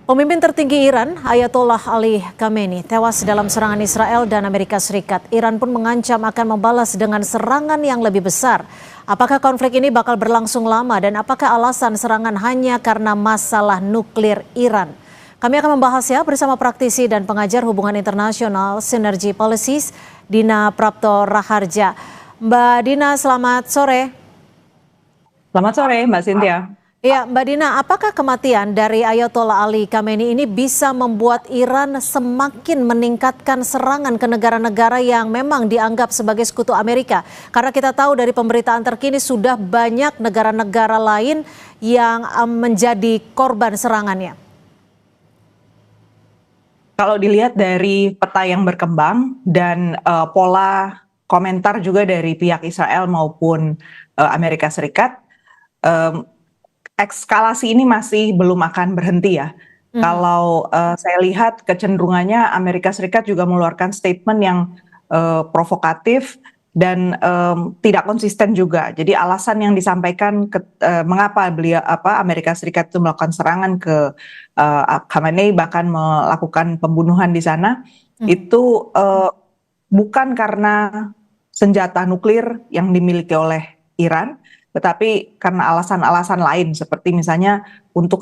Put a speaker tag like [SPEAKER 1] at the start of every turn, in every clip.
[SPEAKER 1] Pemimpin tertinggi Iran, Ayatollah Ali Khamenei, tewas dalam serangan Israel dan Amerika Serikat. Iran pun mengancam akan membalas dengan serangan yang lebih besar. Apakah konflik ini bakal berlangsung lama dan apakah alasan serangan hanya karena masalah nuklir Iran? Kami akan membahasnya bersama praktisi dan pengajar hubungan internasional Synergy Policies, Dina Prapto Raharja. Mbak Dina, selamat sore.
[SPEAKER 2] Selamat sore, Mbak Cynthia.
[SPEAKER 1] Ya, Mbak Dina, apakah kematian dari Ayatollah Ali Khamenei ini bisa membuat Iran semakin meningkatkan serangan ke negara-negara yang memang dianggap sebagai sekutu Amerika? Karena kita tahu dari pemberitaan terkini sudah banyak negara-negara lain yang menjadi korban serangannya.
[SPEAKER 2] Kalau dilihat dari peta yang berkembang dan pola komentar juga dari pihak Israel maupun Amerika Serikat, eskalasi ini masih belum akan berhenti ya. Kalau saya lihat kecenderungannya Amerika Serikat juga mengeluarkan statement yang provokatif dan tidak konsisten juga. Jadi alasan yang disampaikan mengapa Amerika Serikat itu melakukan serangan ke Khamenei bahkan melakukan pembunuhan di sana itu bukan karena senjata nuklir yang dimiliki oleh Iran, tetapi karena alasan-alasan lain seperti misalnya untuk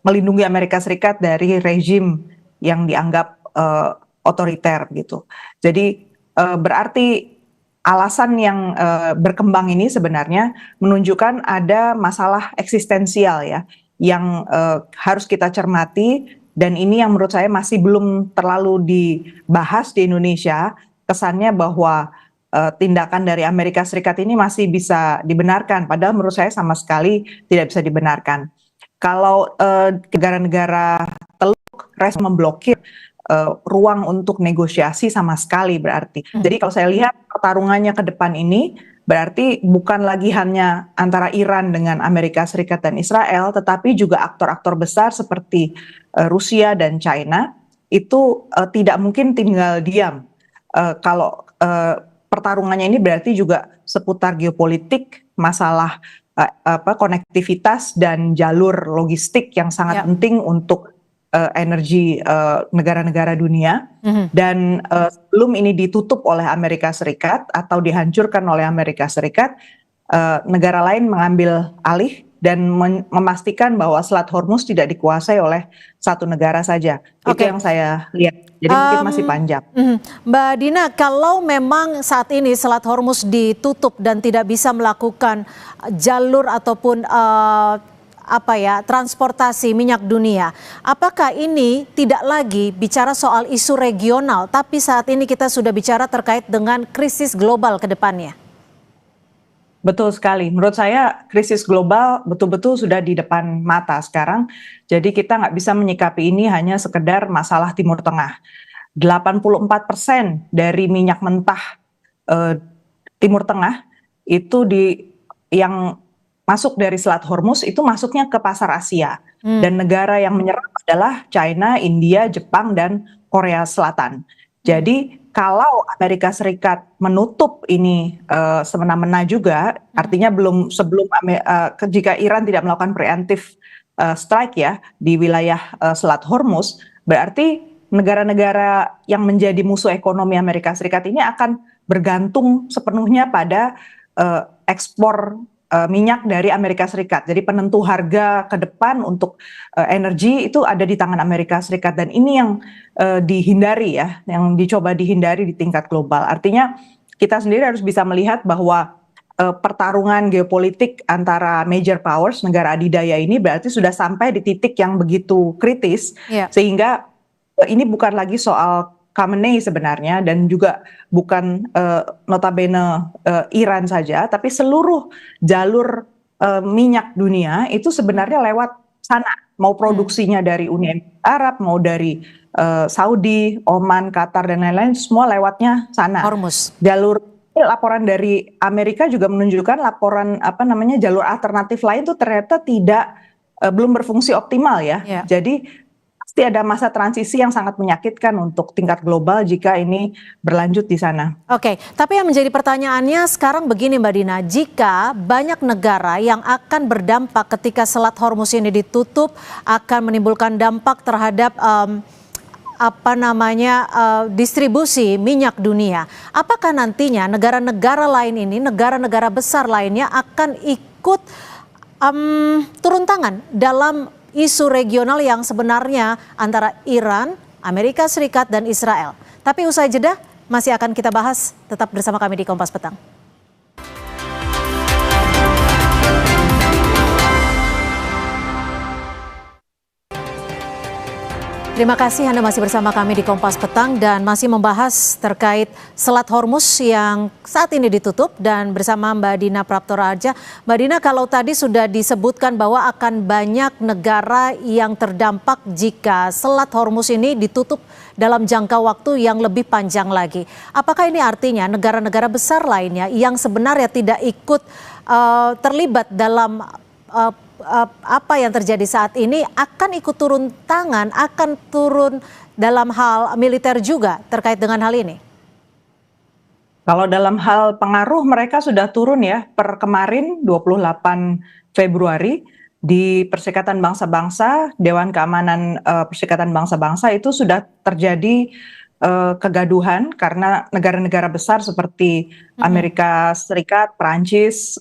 [SPEAKER 2] melindungi Amerika Serikat dari rezim yang dianggap otoriter gitu. Jadi berarti alasan yang berkembang ini sebenarnya menunjukkan ada masalah eksistensial ya yang harus kita cermati, dan ini yang menurut saya masih belum terlalu dibahas di Indonesia. Kesannya bahwa tindakan dari Amerika Serikat ini masih bisa dibenarkan, padahal menurut saya sama sekali tidak bisa dibenarkan. Kalau negara-negara Teluk memblokir ruang untuk negosiasi sama sekali berarti. Jadi kalau saya lihat pertarungannya ke depan ini berarti bukan lagi hanya antara Iran dengan Amerika Serikat dan Israel, tetapi juga aktor-aktor besar seperti Rusia dan China itu tidak mungkin tinggal diam. Kalau pertarungannya ini berarti juga seputar geopolitik, masalah konektivitas dan jalur logistik yang sangat penting untuk energi negara-negara dunia. Dan sebelum ini ditutup oleh Amerika Serikat atau dihancurkan oleh Amerika Serikat, negara lain mengambil alih dan memastikan bahwa Selat Hormuz tidak dikuasai oleh satu negara saja. Itu yang saya lihat. Jadi mungkin masih panjang.
[SPEAKER 1] Mbak Dina, kalau memang saat ini Selat Hormuz ditutup dan tidak bisa melakukan jalur ataupun transportasi minyak dunia, apakah ini tidak lagi bicara soal isu regional, tapi saat ini kita sudah bicara terkait dengan krisis global ke depannya?
[SPEAKER 2] Betul sekali. Menurut saya krisis global betul-betul sudah di depan mata sekarang. Jadi kita nggak bisa menyikapi ini hanya sekedar masalah Timur Tengah. 84% dari minyak mentah Timur Tengah itu yang masuk dari Selat Hormuz itu masuknya ke pasar Asia. Dan negara yang menyerap adalah China, India, Jepang, dan Korea Selatan. Jadi kalau Amerika Serikat menutup ini semena-mena juga, artinya jika Iran tidak melakukan preemptive strike ya di wilayah Selat Hormuz, berarti negara-negara yang menjadi musuh ekonomi Amerika Serikat ini akan bergantung sepenuhnya pada ekspor minyak dari Amerika Serikat. Jadi penentu harga ke depan untuk energi itu ada di tangan Amerika Serikat, dan ini yang dihindari ya, yang dicoba dihindari di tingkat global. Artinya kita sendiri harus bisa melihat bahwa pertarungan geopolitik antara major powers, negara adidaya ini berarti sudah sampai di titik yang begitu kritis, sehingga ini bukan lagi soal Khamenei sebenarnya, dan juga bukan notabene Iran saja, tapi seluruh jalur minyak dunia itu sebenarnya lewat sana. Mau produksinya dari Uni Emirat Arab, mau dari Saudi, Oman, Qatar, dan lain-lain, semua lewatnya sana.
[SPEAKER 1] Hormuz.
[SPEAKER 2] Laporan dari Amerika juga menunjukkan jalur alternatif lain tuh ternyata belum berfungsi optimal ya. Jadi pasti ada masa transisi yang sangat menyakitkan untuk tingkat global jika ini berlanjut di sana.
[SPEAKER 1] Oke, tapi yang menjadi pertanyaannya sekarang begini Mbak Dina, jika banyak negara yang akan berdampak ketika Selat Hormuz ini ditutup akan menimbulkan dampak terhadap distribusi minyak dunia. Apakah nantinya negara-negara lain ini, negara-negara besar lainnya akan ikut turun tangan dalam isu regional yang sebenarnya antara Iran, Amerika Serikat, dan Israel? Tapi usai jeda masih akan kita bahas, tetap bersama kami di Kompas Petang. Terima kasih Anda masih bersama kami di Kompas Petang dan masih membahas terkait Selat Hormuz yang saat ini ditutup dan bersama Mbak Dina Praptoraharja. Mbak Dina, kalau tadi sudah disebutkan bahwa akan banyak negara yang terdampak jika Selat Hormuz ini ditutup dalam jangka waktu yang lebih panjang lagi. Apakah ini artinya negara-negara besar lainnya yang sebenarnya tidak ikut terlibat dalam apa yang terjadi saat ini akan ikut turun tangan, akan turun dalam hal militer juga terkait dengan hal ini?
[SPEAKER 2] Kalau dalam hal pengaruh mereka sudah turun ya, per kemarin 28 Februari di Perserikatan Bangsa-Bangsa, Dewan Keamanan Perserikatan Bangsa-Bangsa itu sudah terjadi kegaduhan karena negara-negara besar seperti Amerika Serikat, Perancis,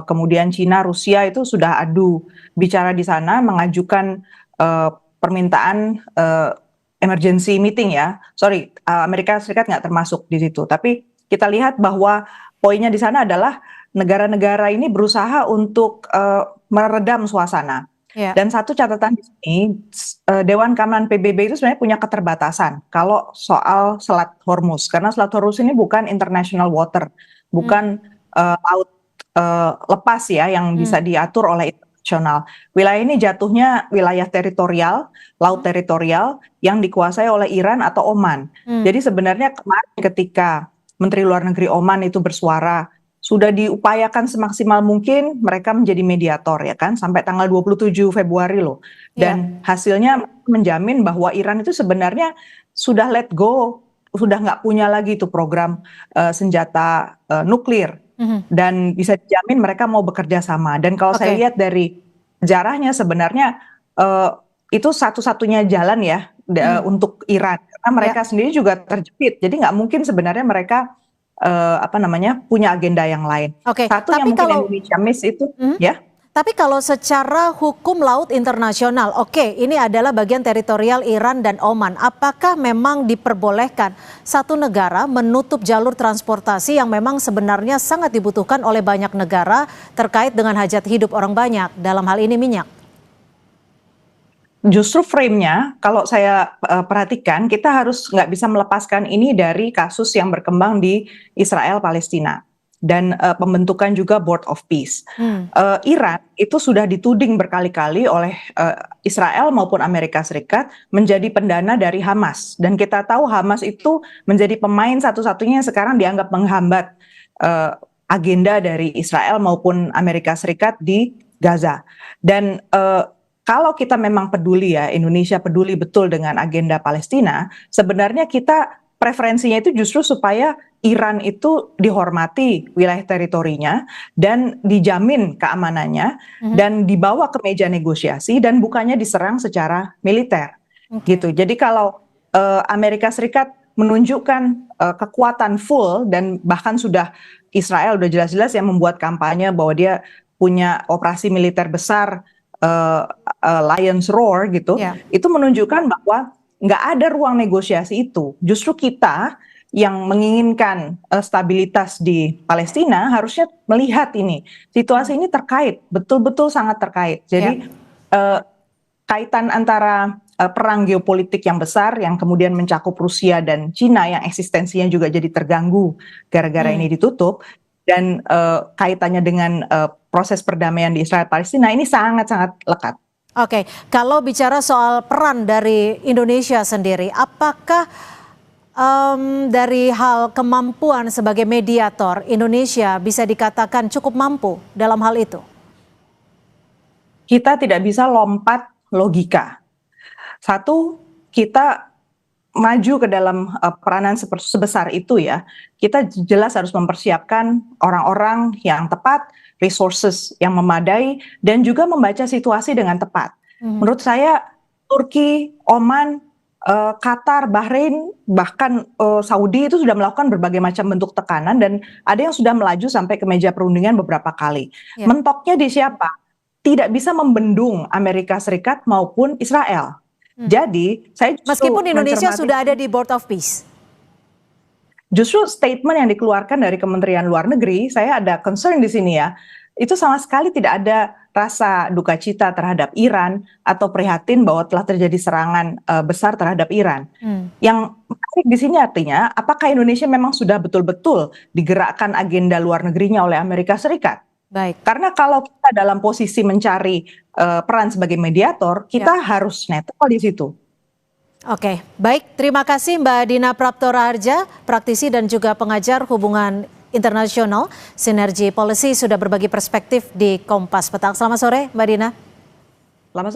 [SPEAKER 2] kemudian Cina, Rusia itu sudah adu bicara di sana mengajukan permintaan emergency meeting ya. Sorry, Amerika Serikat nggak termasuk di situ. Tapi kita lihat bahwa poinnya di sana adalah negara-negara ini berusaha untuk meredam suasana. Yeah. Dan satu catatan di sini, Dewan Keamanan PBB itu sebenarnya punya keterbatasan kalau soal Selat Hormuz, karena Selat Hormuz ini bukan international water, bukan laut lepas ya yang bisa diatur oleh internasional. Wilayah ini jatuhnya wilayah teritorial, laut teritorial yang dikuasai oleh Iran atau Oman. Jadi sebenarnya kemarin ketika Menteri Luar Negeri Oman itu bersuara, sudah diupayakan semaksimal mungkin mereka menjadi mediator ya kan sampai tanggal 27 Februari loh. Dan hasilnya menjamin bahwa Iran itu sebenarnya sudah let go, sudah nggak punya lagi itu program senjata nuklir. Dan bisa dijamin mereka mau bekerja sama. Dan kalau saya lihat dari sejarahnya sebenarnya itu satu-satunya jalan ya untuk Iran. Karena mereka sendiri juga terjepit. Jadi nggak mungkin sebenarnya mereka punya agenda yang lain. Satu yang mungkin Indonesia miss itu ya.
[SPEAKER 1] Tapi kalau secara hukum laut internasional, ini adalah bagian teritorial Iran dan Oman. Apakah memang diperbolehkan satu negara menutup jalur transportasi yang memang sebenarnya sangat dibutuhkan oleh banyak negara terkait dengan hajat hidup orang banyak, dalam hal ini minyak?
[SPEAKER 2] Justru frame-nya, kalau saya perhatikan, kita harus nggak bisa melepaskan ini dari kasus yang berkembang di Israel Palestina dan pembentukan juga Board of Peace. Iran itu sudah dituding berkali-kali oleh Israel maupun Amerika Serikat menjadi pendana dari Hamas, dan kita tahu Hamas itu menjadi pemain satu-satunya yang sekarang dianggap menghambat agenda dari Israel maupun Amerika Serikat di Gaza. Dan kalau kita memang peduli ya, Indonesia peduli betul dengan agenda Palestina, sebenarnya kita preferensinya itu justru supaya Iran itu dihormati wilayah teritorinya dan dijamin keamanannya dan dibawa ke meja negosiasi dan bukannya diserang secara militer. Gitu. Jadi kalau Amerika Serikat menunjukkan kekuatan full dan bahkan sudah Israel udah jelas-jelas yang membuat kampanye bahwa dia punya operasi militer besar, Lion's Roar gitu, itu menunjukkan bahwa nggak ada ruang negosiasi itu. Justru kita yang menginginkan stabilitas di Palestina harusnya melihat ini. Situasi ini terkait, betul-betul sangat terkait. Jadi kaitan antara perang geopolitik yang besar yang kemudian mencakup Rusia dan Cina yang eksistensinya juga jadi terganggu gara-gara ini ditutup, dan kaitannya dengan proses perdamaian di Israel Palestina ini sangat-sangat lekat.
[SPEAKER 1] Kalau bicara soal peran dari Indonesia sendiri, apakah dari hal kemampuan sebagai mediator Indonesia bisa dikatakan cukup mampu dalam hal itu?
[SPEAKER 2] Kita tidak bisa lompat logika. Satu, kita maju ke dalam peranan sebesar itu ya, kita jelas harus mempersiapkan orang-orang yang tepat, resources yang memadai, dan juga membaca situasi dengan tepat. Menurut saya Turki, Oman, Qatar, Bahrain, bahkan Saudi itu sudah melakukan berbagai macam bentuk tekanan dan ada yang sudah melaju sampai ke meja perundingan beberapa kali.
[SPEAKER 1] Ya.
[SPEAKER 2] Mentoknya di siapa? Tidak bisa membendung Amerika Serikat maupun Israel. Jadi, saya justru
[SPEAKER 1] Meskipun Indonesia
[SPEAKER 2] mencermati
[SPEAKER 1] sudah ada di Board of Peace.
[SPEAKER 2] justru statement yang dikeluarkan dari Kementerian Luar Negeri, saya ada concern di sini ya. Itu sama sekali tidak ada rasa duka cita terhadap Iran atau prihatin bahwa telah terjadi serangan besar terhadap Iran. Yang menarik di sini artinya, apakah Indonesia memang sudah betul-betul digerakkan agenda luar negerinya oleh Amerika Serikat?
[SPEAKER 1] Baik.
[SPEAKER 2] Karena kalau kita dalam posisi mencari peran sebagai mediator, kita harus netral di situ.
[SPEAKER 1] Oke, baik. Terima kasih Mbak Dina Prapto Raharja, praktisi dan juga pengajar hubungan internasional Sinergi Policy sudah berbagi perspektif di Kompas Petang. Selamat sore Mbak Dina.
[SPEAKER 2] Selamat sore.